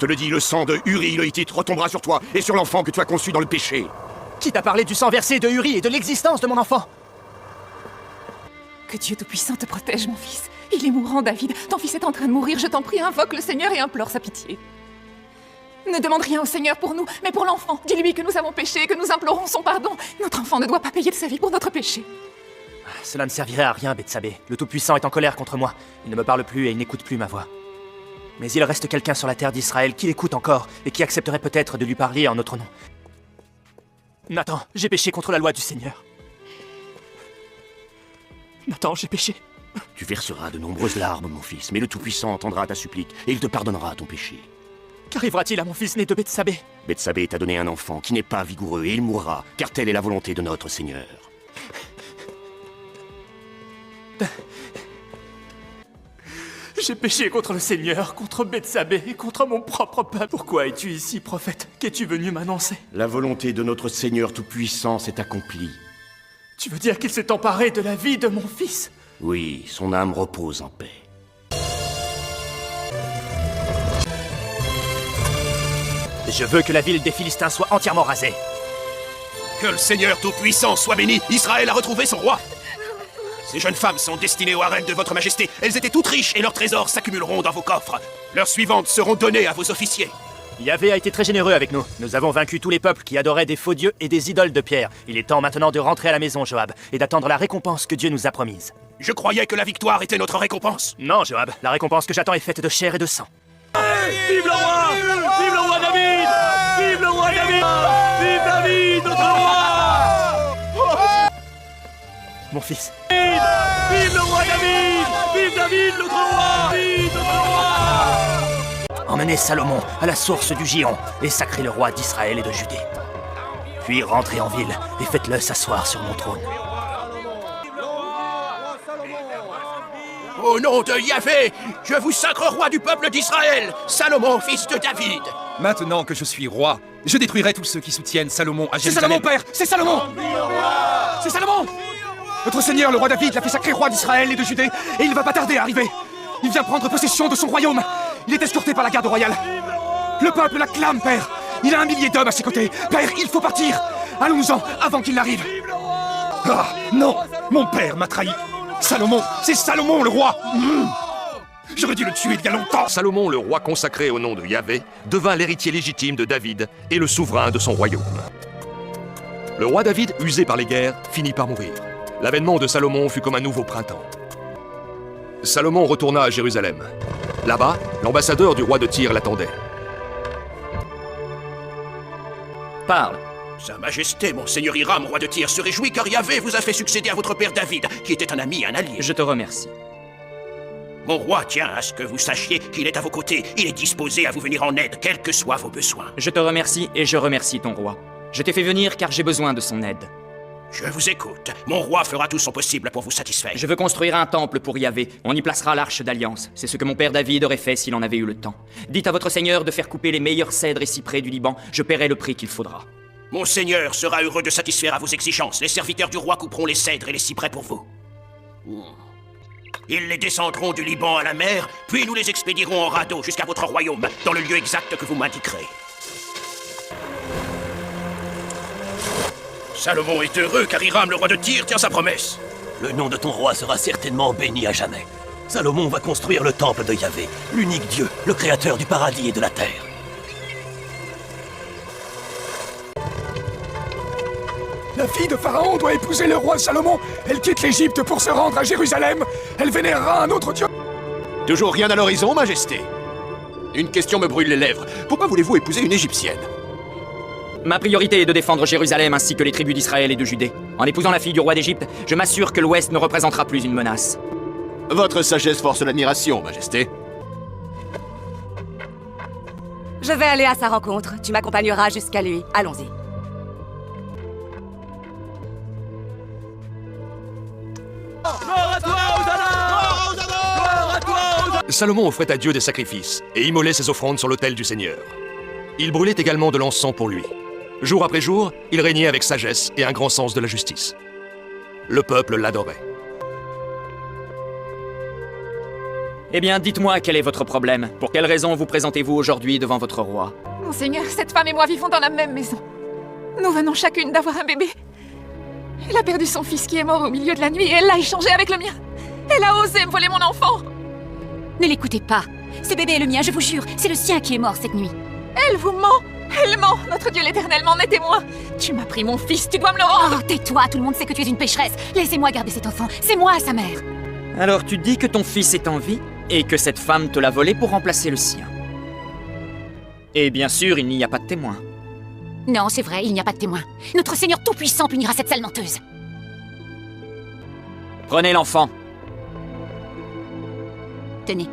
Je te le dis, le sang de Uri le Hittite retombera sur toi et sur l'enfant que tu as conçu dans le péché. Qui t'a parlé du sang versé de Uri et de l'existence de mon enfant? Que Dieu Tout-Puissant te protège, mon fils. Il est mourant, David. Ton fils est en train de mourir. Je t'en prie, invoque le Seigneur et implore sa pitié. Ne demande rien au Seigneur pour nous, mais pour l'enfant. Dis-lui que nous avons péché et que nous implorons son pardon. Notre enfant ne doit pas payer de sa vie pour notre péché. Cela ne servirait à rien, Bethsabée. Le Tout-Puissant est en colère contre moi. Il ne me parle plus et il n'écoute plus ma voix. Mais il reste quelqu'un sur la terre d'Israël qui l'écoute encore et qui accepterait peut-être de lui parler en notre nom. Nathan, j'ai péché contre la loi du Seigneur. Nathan, j'ai péché. Tu verseras de nombreuses larmes, mon fils, mais le Tout-Puissant entendra ta supplique et il te pardonnera ton péché. Qu'arrivera-t-il à mon fils né de Bethsabée? Bethsabée t'a donné un enfant qui n'est pas vigoureux et il mourra, car telle est la volonté de notre Seigneur. J'ai péché contre le Seigneur, contre Bethsabée et contre mon propre peuple. Pourquoi es-tu ici, prophète? Qu'es-tu venu m'annoncer? La volonté de notre Seigneur Tout-Puissant s'est accomplie. Tu veux dire qu'il s'est emparé de la vie de mon fils? Oui, son âme repose en paix. Je veux que la ville des Philistins soit entièrement rasée. Que le Seigneur Tout-Puissant soit béni. Israël a retrouvé son roi. Ces jeunes femmes sont destinées au harem de votre majesté. Elles étaient toutes riches et leurs trésors s'accumuleront dans vos coffres. Leurs suivantes seront données à vos officiers. Yahvé a été très généreux avec nous. Nous avons vaincu tous les peuples qui adoraient des faux dieux et des idoles de pierre. Il est temps maintenant de rentrer à la maison, Joab, et d'attendre la récompense que Dieu nous a promise. Je croyais que la victoire était notre récompense. Non, Joab, la récompense que j'attends est faite de chair et de sang. Vive le roi! Vive le roi David! Vive le roi David! Vive David, notre roi! Mon fils. Vive le roi David! Vive David, notre roi! Vive notre roi! Emmenez Salomon à la source du Gion et sacrez le roi d'Israël et de Judée. Puis rentrez en ville et faites-le s'asseoir sur mon trône. Au nom de Yahvé, je vous sacre roi du peuple d'Israël, Salomon, fils de David. Maintenant que je suis roi, je détruirai tous ceux qui soutiennent Salomon à C'est Jérusalem. Salomon, père! C'est Salomon! C'est Salomon! Notre Seigneur, le roi David, l'a fait sacré roi d'Israël et de Judée, et il ne va pas tarder à arriver. Il vient prendre possession de son royaume. Il est escorté par la garde royale. Le peuple l'acclame, père. Il a 1 millier d'hommes à ses côtés. Père, il faut partir. Allons-en, avant qu'il n'arrive. Ah, non! Mon père m'a trahi. Salomon, c'est Salomon le roi. J'aurais dû le tuer il y a longtemps. Salomon, le roi consacré au nom de Yahvé, devint l'héritier légitime de David et le souverain de son royaume. Le roi David, usé par les guerres, finit par mourir. L'avènement de Salomon fut comme un nouveau printemps. Salomon retourna à Jérusalem. Là-bas, l'ambassadeur du roi de Tyr l'attendait. Parle. Sa Majesté, mon Seigneur Hiram, roi de Tyr, se réjouit car Yahvé vous a fait succéder à votre père David, qui était un ami et un allié. Je te remercie. Mon roi tient à ce que vous sachiez qu'il est à vos côtés. Il est disposé à vous venir en aide, quels que soient vos besoins. Je te remercie et je remercie ton roi. Je t'ai fait venir car j'ai besoin de son aide. Je vous écoute. Mon roi fera tout son possible pour vous satisfaire. Je veux construire un temple pour Yahvé. On y placera l'arche d'alliance. C'est ce que mon père David aurait fait s'il en avait eu le temps. Dites à votre seigneur de faire couper les meilleurs cèdres et cyprès du Liban. Je paierai le prix qu'il faudra. Mon seigneur sera heureux de satisfaire à vos exigences. Les serviteurs du roi couperont les cèdres et les cyprès pour vous. Ils les descendront du Liban à la mer, puis nous les expédierons en radeau jusqu'à votre royaume, dans le lieu exact que vous m'indiquerez. Salomon est heureux car Hiram, le roi de Tyr, tient sa promesse. Le nom de ton roi sera certainement béni à jamais. Salomon va construire le temple de Yahvé, l'unique Dieu, le créateur du paradis et de la terre. La fille de Pharaon doit épouser le roi Salomon. Elle quitte l'Égypte pour se rendre à Jérusalem. Elle vénérera un autre dieu. Toujours rien à l'horizon, Majesté. Une question me brûle les lèvres. Pourquoi voulez-vous épouser une Égyptienne? Ma priorité est de défendre Jérusalem ainsi que les tribus d'Israël et de Judée. En épousant la fille du roi d'Égypte, je m'assure que l'Ouest ne représentera plus une menace. Votre sagesse force l'admiration, Majesté. Je vais aller à sa rencontre. Tu m'accompagneras jusqu'à lui. Allons-y. Salomon offrait à Dieu des sacrifices et immolait ses offrandes sur l'autel du Seigneur. Il brûlait également de l'encens pour lui. Jour après jour, il régnait avec sagesse et un grand sens de la justice. Le peuple l'adorait. Eh bien, dites-moi quel est votre problème. Pour quelle raison vous présentez-vous aujourd'hui devant votre roi? Monseigneur, cette femme et moi vivons dans la même maison. Nous venons chacune d'avoir un bébé. Elle a perdu son fils qui est mort au milieu de la nuit et elle l'a échangé avec le mien. Elle a osé me voler mon enfant. Ne l'écoutez pas. Ce bébé est le mien, je vous jure. C'est le sien qui est mort cette nuit. Elle vous ment. Elle ment. Notre Dieu l'Éternel m'en est témoin. Tu m'as pris mon fils, tu dois me le rendre. Oh, tais-toi, tout le monde sait que tu es une pécheresse. Laissez-moi garder cet enfant. C'est moi sa mère. Alors tu dis que ton fils est en vie et que cette femme te l'a volé pour remplacer le sien. Et bien sûr, il n'y a pas de témoin. Non, c'est vrai, il n'y a pas de témoin. Notre Seigneur Tout-Puissant punira cette sale menteuse. Prenez l'enfant. Tenez.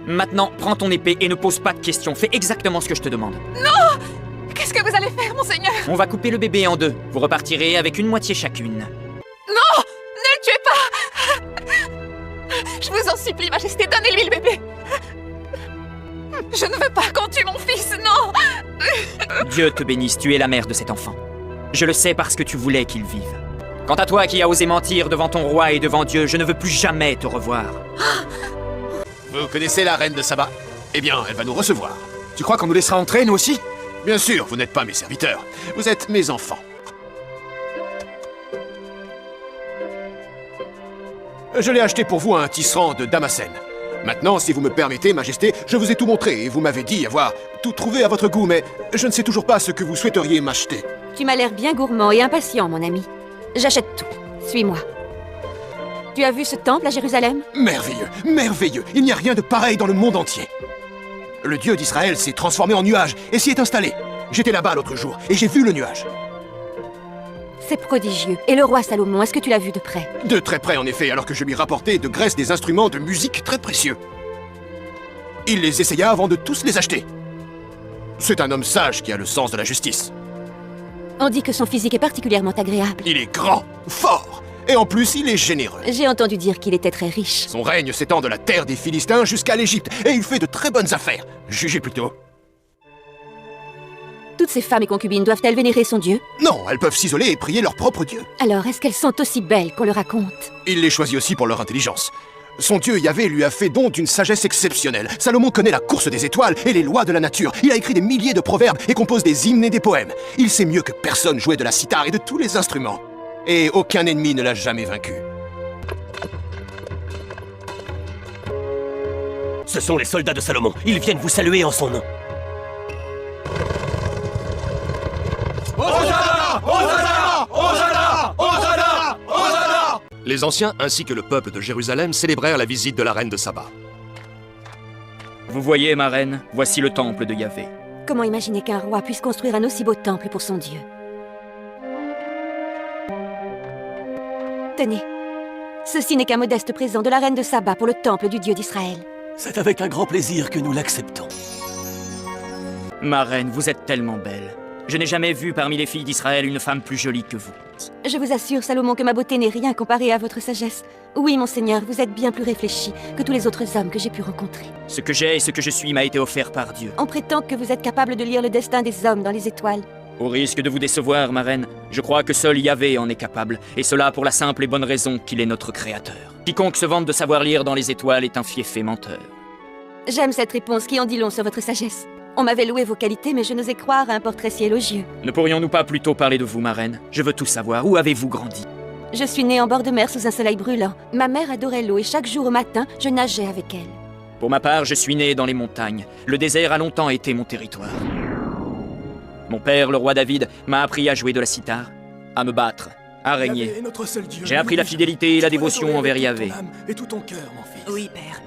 Maintenant, prends ton épée et ne pose pas de questions. Fais exactement ce que je te demande. Non! Qu'est-ce que vous allez faire, Monseigneur? On va couper le bébé en deux. Vous repartirez avec une moitié chacune. Non! Ne le tuez pas! Je vous en supplie, Majesté, donnez-lui le bébé! Je ne veux pas qu'on tue mon fils, non! Dieu te bénisse, tu es la mère de cet enfant. Je le sais parce que tu voulais qu'il vive. Quant à toi qui as osé mentir devant ton roi et devant Dieu, je ne veux plus jamais te revoir. Vous connaissez la reine de Saba? Eh bien, elle va nous recevoir. Tu crois qu'on nous laissera entrer, nous aussi? Bien sûr, vous n'êtes pas mes serviteurs. Vous êtes mes enfants. Je l'ai acheté pour vous à un tisserand de Damascène. Maintenant, si vous me permettez, Majesté, je vous ai tout montré et vous m'avez dit avoir tout trouvé à votre goût, mais je ne sais toujours pas ce que vous souhaiteriez m'acheter. Tu m'as l'air bien gourmand et impatient, mon ami. J'achète tout. Suis-moi. Tu as vu ce temple à Jérusalem? Merveilleux, merveilleux. Il n'y a rien de pareil dans le monde entier. Le Dieu d'Israël s'est transformé en nuage et s'y est installé. J'étais là-bas l'autre jour et j'ai vu le nuage. C'est prodigieux. Et le roi Salomon, est-ce que tu l'as vu de près? De très près, en effet, alors que je lui rapportais de Grèce des instruments de musique très précieux. Il les essaya avant de tous les acheter. C'est un homme sage qui a le sens de la justice. On dit que son physique est particulièrement agréable. Il est grand, fort, et en plus, il est généreux. J'ai entendu dire qu'il était très riche. Son règne s'étend de la terre des Philistins jusqu'à l'Égypte, et il fait de très bonnes affaires. Jugez plutôt. Toutes ces femmes et concubines doivent-elles vénérer son Dieu? Non, elles peuvent s'isoler et prier leur propre Dieu. Alors, est-ce qu'elles sont aussi belles qu'on le raconte? Il les choisit aussi pour leur intelligence. Son Dieu Yahvé lui a fait don d'une sagesse exceptionnelle. Salomon connaît la course des étoiles et les lois de la nature. Il a écrit des milliers de proverbes et compose des hymnes et des poèmes. Il sait mieux que personne jouer de la cithare et de tous les instruments. Et aucun ennemi ne l'a jamais vaincu. Ce sont les soldats de Salomon. Ils viennent vous saluer en son nom. Hosanna! Hosanna! Hosanna! Hosanna! Hosanna! Les anciens ainsi que le peuple de Jérusalem célébrèrent la visite de la reine de Saba. Vous voyez, ma reine, voici le temple de Yahvé. Comment imaginer qu'un roi puisse construire un aussi beau temple pour son Dieu? Tenez, ceci n'est qu'un modeste présent de la reine de Saba pour le temple du Dieu d'Israël. C'est avec un grand plaisir que nous l'acceptons. Ma reine, vous êtes tellement belle. Je n'ai jamais vu parmi les filles d'Israël une femme plus jolie que vous. Je vous assure, Salomon, que ma beauté n'est rien comparée à votre sagesse. Oui, monseigneur, vous êtes bien plus réfléchi que tous les autres hommes que j'ai pu rencontrer. Ce que j'ai et ce que je suis m'a été offert par Dieu. On prétend que vous êtes capable de lire le destin des hommes dans les étoiles. Au risque de vous décevoir, ma reine, je crois que seul Yahvé en est capable, et cela pour la simple et bonne raison qu'il est notre créateur. Quiconque se vante de savoir lire dans les étoiles est un fieffé menteur. J'aime cette réponse qui en dit long sur votre sagesse. On m'avait loué vos qualités, mais je n'osais croire à un portrait si élogieux. Ne pourrions-nous pas plutôt parler de vous, ma reine? Je veux tout savoir. Où avez-vous grandi? Je suis née en bord de mer sous un soleil brûlant. Ma mère adorait l'eau et chaque jour au matin, je nageais avec elle. Pour ma part, je suis né dans les montagnes. Le désert a longtemps été mon territoire. Mon père, le roi David, m'a appris à jouer de la cithare, à me battre, à régner. J'ai appris la fidélité et la dévotion envers Yahvé. Et tout ton cœur, mon fils. Oui, père.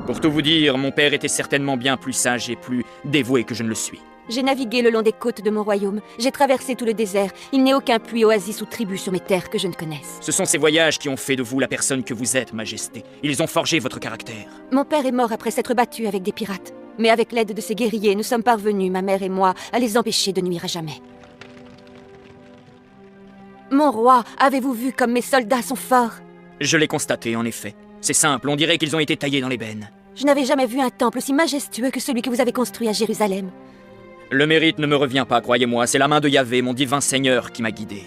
Pour tout vous dire, mon père était certainement bien plus sage et plus dévoué que je ne le suis. J'ai navigué le long des côtes de mon royaume. J'ai traversé tout le désert. Il n'est aucun puits, oasis ou tribu sur mes terres que je ne connaisse. Ce sont ces voyages qui ont fait de vous la personne que vous êtes, Majesté. Ils ont forgé votre caractère. Mon père est mort après s'être battu avec des pirates. Mais avec l'aide de ces guerriers, nous sommes parvenus, ma mère et moi, à les empêcher de nuire à jamais. Mon roi, avez-vous vu comme mes soldats sont forts? Je l'ai constaté, en effet. C'est simple, on dirait qu'ils ont été taillés dans l'ébène. Je n'avais jamais vu un temple aussi majestueux que celui que vous avez construit à Jérusalem. Le mérite ne me revient pas, croyez-moi. C'est la main de Yahvé, mon divin Seigneur, qui m'a guidé.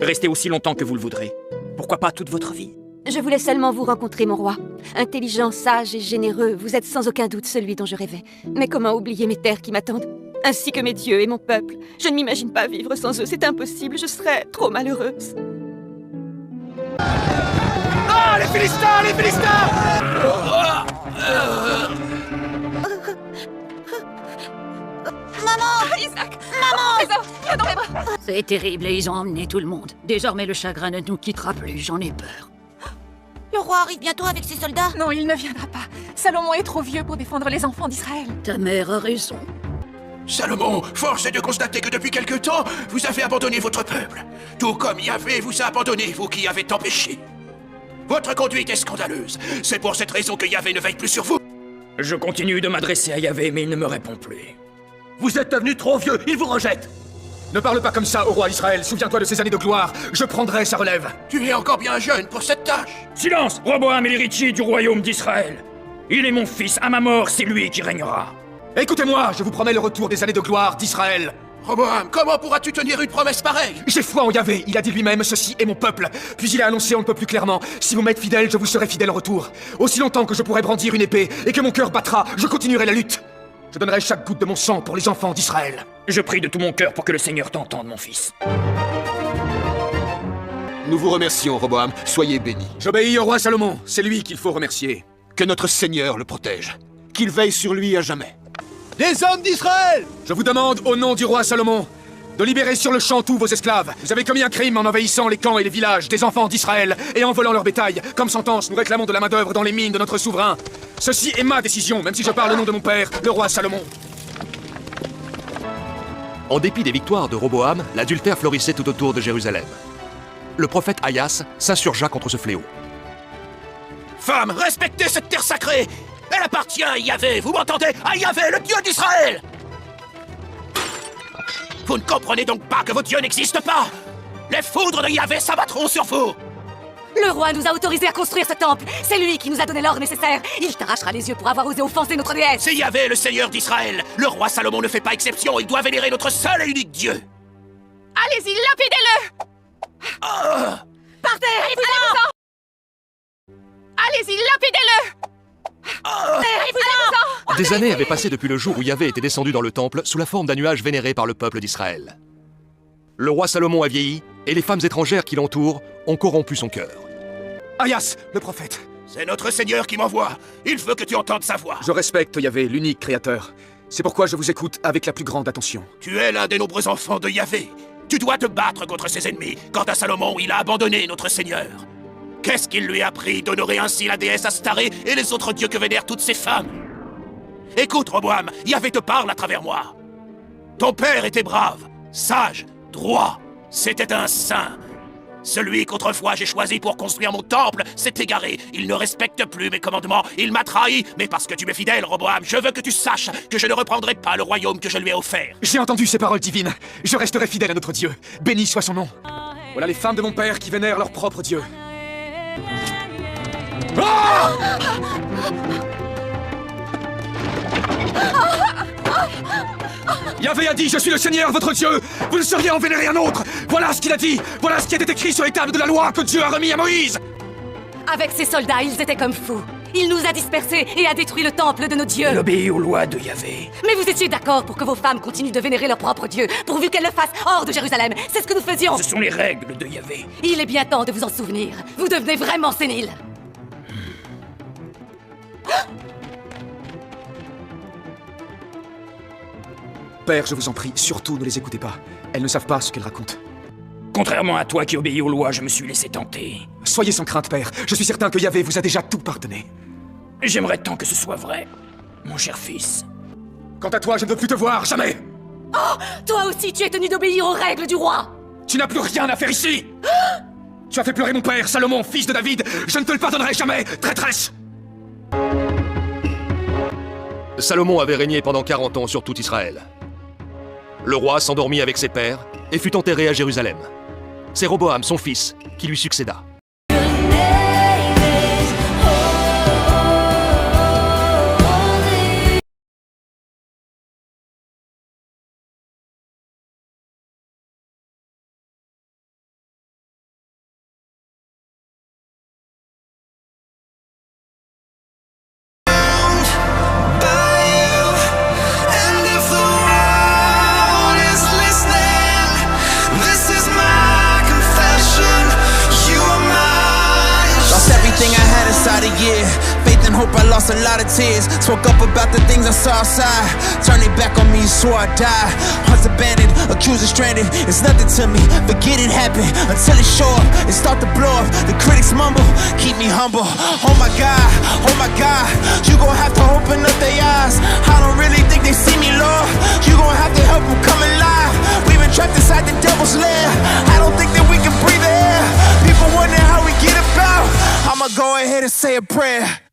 Restez aussi longtemps que vous le voudrez. pourquoi pas toute votre vie. Je voulais seulement vous rencontrer, mon roi. Intelligent, sage et généreux, vous êtes sans aucun doute celui dont je rêvais. Mais comment oublier mes terres qui m'attendent? Ainsi que mes dieux et mon peuple. Je ne m'imagine pas vivre sans eux, c'est impossible, je serais trop malheureuse. Ah, les Philistins, les Philistins! Isaac! Maman! Trésor, viens dans mes bras! C'est terrible et ils ont emmené tout le monde. Désormais, le chagrin ne nous quittera plus, j'en ai peur. Le roi arrive bientôt avec ses soldats. Non, il ne viendra pas. Salomon est trop vieux pour défendre les enfants d'Israël. Ta mère a raison. Salomon, force est de constater que depuis quelque temps, vous avez abandonné votre peuple. Tout comme Yahvé vous a abandonné, vous qui avez tant péché. Votre conduite est scandaleuse. C'est pour cette raison que Yahvé ne veille plus sur vous. Je continue de m'adresser à Yahvé, mais il ne me répond plus. Vous êtes devenu trop vieux, il vous rejette. Ne parle pas comme ça au roi Israël, souviens-toi de ses années de gloire, je prendrai sa relève. Tu es encore bien jeune pour cette tâche. Silence, Roboam est l'héritier du royaume d'Israël. Il est mon fils, à ma mort, c'est lui qui régnera. Écoutez-moi, je vous promets le retour des années de gloire d'Israël. Roboam, comment pourras-tu tenir une promesse pareille? J'ai foi en Yahvé, il a dit lui-même, ceci est mon peuple. Puis il a annoncé on ne peut plus clairement, si vous m'êtes fidèle, je vous serai fidèle en retour. Aussi longtemps que je pourrai brandir une épée et que mon cœur battra, je continuerai la lutte. Je donnerai chaque goutte de mon sang pour les enfants d'Israël. Je prie de tout mon cœur pour que le Seigneur t'entende, mon fils. Nous vous remercions, Roboam. Soyez béni. J'obéis au roi Salomon, c'est lui qu'il faut remercier. Que notre Seigneur le protège. Qu'il veille sur lui à jamais. Des hommes d'Israël! Je vous demande, au nom du roi Salomon, de libérer sur le champ tous vos esclaves. Vous avez commis un crime en envahissant les camps et les villages des enfants d'Israël et en volant leur bétail. Comme sentence, nous réclamons de la main-d'œuvre dans les mines de notre souverain. Ceci est ma décision, même si je parle au nom de mon père, le roi Salomon. En dépit des victoires de Roboam, l'adultère florissait tout autour de Jérusalem. Le prophète Aïas s'insurgea contre ce fléau. Femmes, respectez cette terre sacrée! Elle appartient à Yahvé, vous m'entendez? À Yahvé, le Dieu d'Israël! Vous ne comprenez donc pas que vos dieux n'existent pas? Les foudres de Yahvé s'abattront sur vous! Le roi nous a autorisés à construire ce temple. C'est lui qui nous a donné l'or nécessaire. Il t'arrachera les yeux pour avoir osé offenser notre déesse. C'est Yahvé, le Seigneur d'Israël. Le roi Salomon ne fait pas exception, il doit vénérer notre seul et unique Dieu. Allez-y, lapidez-le! Partez, Allez-vous-en! Allez-y, lapidez-le! Allez-vous-en! Des années avaient passé depuis le jour où Yahvé était descendu dans le temple sous la forme d'un nuage vénéré par le peuple d'Israël. Le roi Salomon a vieilli, et les femmes étrangères qui l'entourent ont corrompu son cœur. Aïas, le prophète. C'est notre Seigneur qui m'envoie. Il veut que tu entendes sa voix. Je respecte Yahvé, l'unique créateur. C'est pourquoi je vous écoute avec la plus grande attention. Tu es l'un des nombreux enfants de Yahvé. Tu dois te battre contre ses ennemis. Quant à Salomon, il a abandonné notre Seigneur. Qu'est-ce qu'il lui a appris d'honorer ainsi la déesse Astaré et les autres dieux que vénèrent toutes ces femmes? Écoute, Roboam, Yahvé te parle à travers moi. Ton père était brave, sage, droit. C'était un saint. Celui qu'autrefois j'ai choisi pour construire mon temple s'est égaré. Il ne respecte plus mes commandements. Il m'a trahi. Mais parce que tu m'es fidèle, Roboam, je veux que tu saches que je ne reprendrai pas le royaume que je lui ai offert. J'ai entendu ces paroles divines. Je resterai fidèle à notre Dieu. Béni soit son nom. Voilà les femmes de mon père qui vénèrent leur propre Dieu. Ah! Yahvé a dit, je suis le Seigneur, votre Dieu. Vous ne sauriez en vénérer un autre. Voilà ce qu'il a dit. Voilà ce qui était écrit sur les tables de la loi que Dieu a remis à Moïse. Avec ses soldats, ils étaient comme fous. Il nous a dispersés et a détruit le temple de nos dieux. Il obéit aux lois de Yahvé. Mais vous étiez d'accord pour que vos femmes continuent de vénérer leur propre Dieu, pourvu qu'elles le fassent hors de Jérusalem. C'est ce que nous faisions. Ce sont les règles de Yahvé. Il est bien temps de vous en souvenir. Vous devenez vraiment séniles. Père, je vous en prie, surtout ne les écoutez pas. Elles ne savent pas ce qu'elles racontent. Contrairement à toi qui obéis aux lois, je me suis laissé tenter. Soyez sans crainte, Père. Je suis certain que Yahvé vous a déjà tout pardonné. J'aimerais tant que ce soit vrai, mon cher fils. Quant à toi, je ne veux plus te voir, jamais. Oh, toi aussi, tu es tenu d'obéir aux règles du roi. Tu n'as plus rien à faire ici. Tu as fait pleurer mon père, Salomon, fils de David. Je ne te le pardonnerai jamais, traîtresse. Salomon avait régné pendant 40 ans sur tout Israël. Le roi s'endormit avec ses pères et fut enterré à Jérusalem. C'est Roboam, son fils, qui lui succéda. up, I lost a lot of tears. Spoke up about the things I saw outside. Turned it back on me, swore I'd die. Once abandoned, accused and stranded. It's nothing to me, forget it happened. Until it show up and start to blow up. The critics mumble, keep me humble. Oh my God, you gon' have to open up their eyes. I don't really think they see me, Lord. You gon' have to help them come alive. We've been trapped inside the devil's lair. I don't think that we can breathe the air. People wonder how we get about. I'ma go ahead and say a prayer.